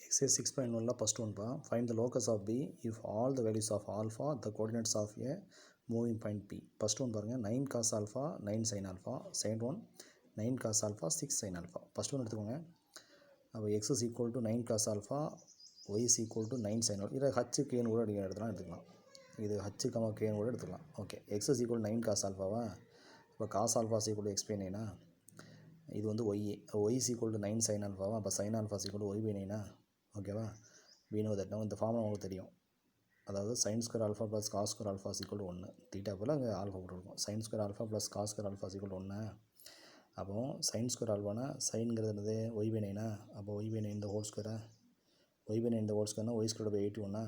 Exercise 6.1 first one find the locus of B if all the values of alpha the coordinates of a moving point P. First one பாருங்க 9 cos alpha 9 sin alpha. Second one 9 cos alpha 6 sin alpha. First one எடுத்துக்கோங்க. அப்போ x is equal to 9 cos alpha, y is equal to 9 sin alpha. இதை h k கூட எடுத்துக்கலாம். இது h, k கூட எடுத்துக்கலாம். Okay, x is equal to 9 cos alpha. இப்போ cos alpha is equal to x by 9. இது வந்து y is equal to 9 sin alpha. அப்போ sin alpha is equal to y by 9. ஓகேவா? we know that. இந்த formula உங்களுக்கு தெரியும். அதாவது sin square alpha plus cos square alpha is equal to 1. Theta போல் அங்கே alpha போட்டுருக்கும். sin square alpha plus cos square alpha is equal to 1. அப்போ sin square alpha சைன்கிறது என்னது y by 9. அப்போ y by 9 the whole square. y by 9 the whole square y squared by 81.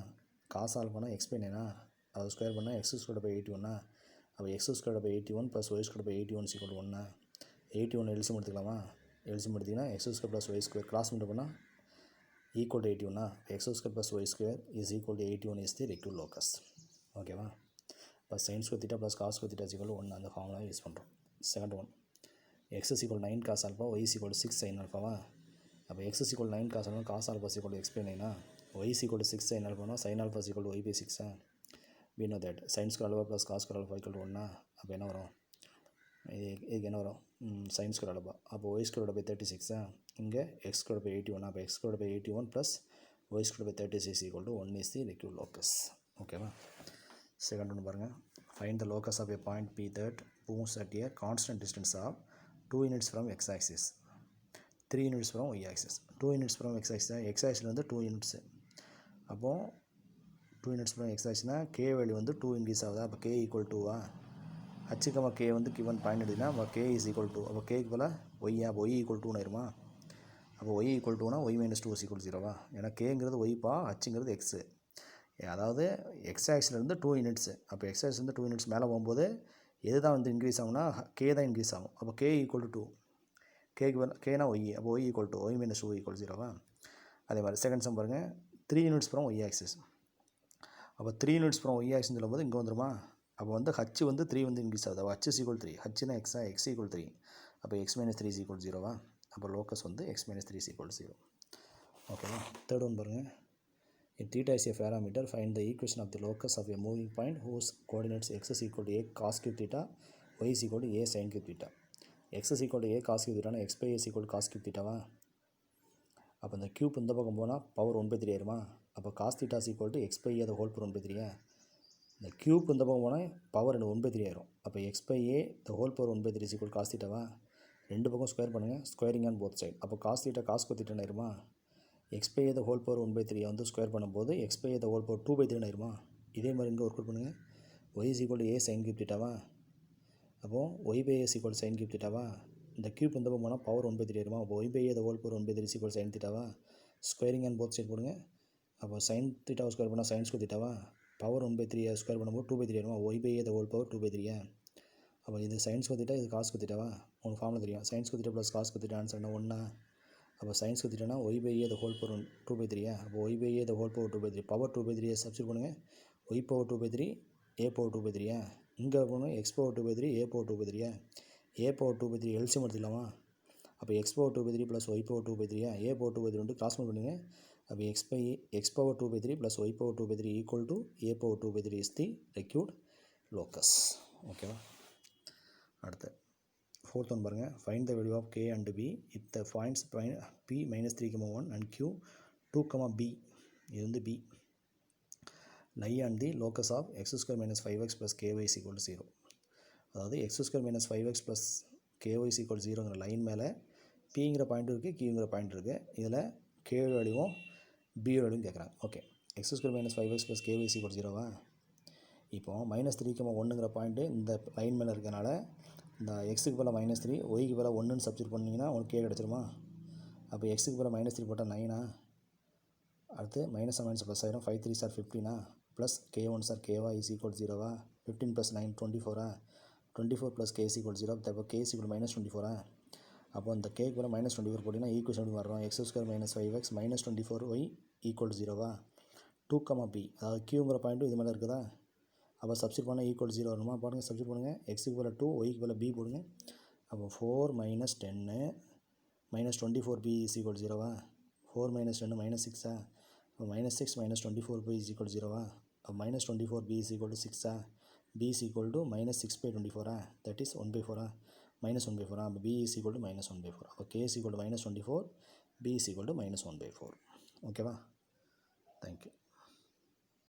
cos alpha x by 9. அது square பண்ணால் x squared by 81. அப்போ x squared by 81 plus y squared by 81 is equal to 1. 81 எல்சியம் எடுத்துக்கலாமா? எல்சியம் எடுத்திங்கன்னா x square plus y square cross multiply பண்ணால் equal to 81. x square plus y square is equal to 81 is the required locus. ஓகேவா? இப்போ sin square theta plus cos square theta is equal to 1 அந்த formula use பண்ணுறோம். Second one x is equal to 9 cos alpha, y is equal to 6 sin alpha. அப்போ x is equal to 9 cos alpha, cos alpha is equal to x by 9. y is equal to 6 sin alpha, sin alpha is equal to y by 6. we know that sin square alpha plus cos square alpha equal to 1. அப்போ என்ன வரும்? இதுக்கு என்ன வரும்? sin square alpha. அப்போ y squared by 36. இங்கே x squared by 81. அப்போ x squared by 81 plus y squared by 36 equal to 1 is the required locus. ஓகேவா? செகண்ட் ஒன்று பாருங்கள். find the locus of a point P that moves at a constant distance of 2 units from x axis, 3 units from y axis. 2 units from x axis, x axis வந்து 2 units. அப்போ 2 units from x axis k value வந்து 2 increase ஆகுதா? அப்போ k equal to h, k வந்து given point எடுத்திங்கன்னா அப்போ k is equal to, அப்போ k போல் y, அப்போ y equal to ஆயிருமா? அப்போ y equal to y minus 2 is equal to 0. ஏன்னா kங்கிறது y பா, hங்கிறது x. அதாவது x ஆக்சிலேருந்து 2 யூனிட்ஸு. அப்போ x ஆக்சிலேருந்து 2 யூனிட்ஸ் மேலே போகும்போது எது தான் வந்து இன்க்ரீஸ் ஆகும்னா k தான் இன்க்ரீஸ் ஆகும். அப்போ k equal to 2. கேனா y, அப்போ y equal to y minus 2 equal to 0. அதே மாதிரி செகண்ட் சம் பாருங்கள். 3 யூனிட்ஸ் ஃப்ரம் y ஆக்சிஸ். அப்போ 3 யூனிட்ஸ் ஃப்ரம் y ஆக்சிஸ் சொல்லும்போது இங்கே வந்துருமா? அப்போ வந்து h வந்து 3 வந்து இன்க்ரீஸ் ஆகுது. அப்போ h is equal to 3. hனா x equal to 3. அப்போ x minus 3 is equal to 0. அப்போ லோக்கஸ் வந்து x minus 3 is equal to 0. ஓகேவா? தேர்ட் ஒன் பாருங்கள். if theta is a parameter, find the equation of the locus of a moving point whose coordinates x is equal to a cos cube theta, y is equal to a sin cube theta. x is equal to a cos cube theta, x by a is equal to cos cube theta. அப்போ இந்த cube இந்த பக்கம் போனால் power 1/3 ஆயிருமா? அப்போ cos theta is equal to x by a the whole power 1/3. இந்த cube இந்த பக்கம் போனால் பவர் 1/3 ஆயிரும். அப்போ x by a the whole power 1/3 is equal to cos theta. ரெண்டு பக்கம் ஸ்கொயர் பண்ணுங்கள், ஸ்கொயரிங் ஆன் போத் சைட். அப்போ cos theta cos square theta ஆயிருமா? x by a the whole power 1/3 வந்து ஸ்கொயர் பண்ணும்போது x by a the whole power 2/3 ஆயிருமா? இதே மாதிரி இங்கே ஒர்க் அவுட் பண்ணுங்கள். y is equal to a sin cube theta. அப்போ y by a is equal to sin cube theta. இந்த cube இந்த பக்கம் போனால் பவர் 1/3 ஆயிருமா? அப்போ y by a the whole power 1/3 is equal to sin theta. Squaring on both side போடுங்க. அப்போ sin theta square பண்ணால் sin square theta. பவர் 1/3 ஸ்கொயர் பண்ணும்போது 2/3 ஆயிருமா? y by a the whole power 2/3. அப்போ இது sin square theta, இது cos square theta. உங்களுக்கு ஃபார்முலா தெரியும். sin square theta plus cos square theta answer என்ன? 1. அப்போ sin square theta y by a the whole power 2/3. அப்போ y by a the whole power 2/3 power 2/3 substitute பண்ணுங்கள். y power 2/3 a power 2/3. இங்கே போகணும் x power 2/3 a power 2/3. a power 2/3 எல்சியம் எடுத்துக்கலாமா? அப்போ x power 2/3 plus y power 2/3 a power 2/3 வந்து cross பண்ணுங்க. அப்போ x power 2/3 plus y power 2/3 equal to a power 2/3 is the required locus. ஓகேவா? அடுத்து fourth one பாருங்கள். Find the value of k and b if the points p minus 3,1 and q 2, b, இது வந்து b lie on the locus of x square minus 5x plus ky is equal to 0. அதாவது x square minus 5x plus ky is equal to 0ங்கிற line மேலே pங்கிற point இருக்குது, qங்கிற point இருக்குது. இதில் k வேல்யூவும் b வேல்யூவும் கேட்குறாங்க. Okay, x square minus 5x plus ky is equal to 0. இப்போது -3,1ங்கிற பாயிண்ட்டு இந்த லைன் மேலே இருக்கனால இந்த எக்ஸுக்கு போல் -3, ஒய்க்கு போல் 1ன்னு சப்ஸ்டிட் பண்ணிங்கன்னா உங்களுக்கு கே கிடச்சிருமா? அப்போ எக்ஸுக்கு போல் -3 போட்டால் 9. அடுத்து மைனஸ் ப்ளஸ் ஆயிரும். 5 3 சார் 15 ப்ளஸ் கே 1 சார் கேவா is equal 0. 15 + 9 24. 24 + k is equal to 0. அப்போ k is equal to -24. அப்போ இந்த கேக்கு போல் -24 போட்டிங்கன்னா ஈக்குவேஷன் வரும். x square minus 5x minus 24y equal to 0. 2, b, அதாவது க்யூங்கிற பாயிண்ட்டும் இது மேலே இருக்குதா? அப்போ சப்ஸ்டிட் பண்ணால் ஈக்குவல் 0 வருமா? பாருங்கள், சப்ஸ்டிட் பண்ணுங்கள். எக்ஸுக்கு போல் 2, ஒய்க்கு போல் b போடுங்க. அப்போ 4 - 10 - 24b is equal to 0. 4 minus 2 minus 6 minus 6 minus 24b is equal to 0 minus 24b is equal to 6 b is equal to minus 6 by 24 that is 1 by 4 minus 1 by 4 b is equal to minus 1 by 4 k is equal to minus 24 b is equal to minus 1 by 4 okay va thank you.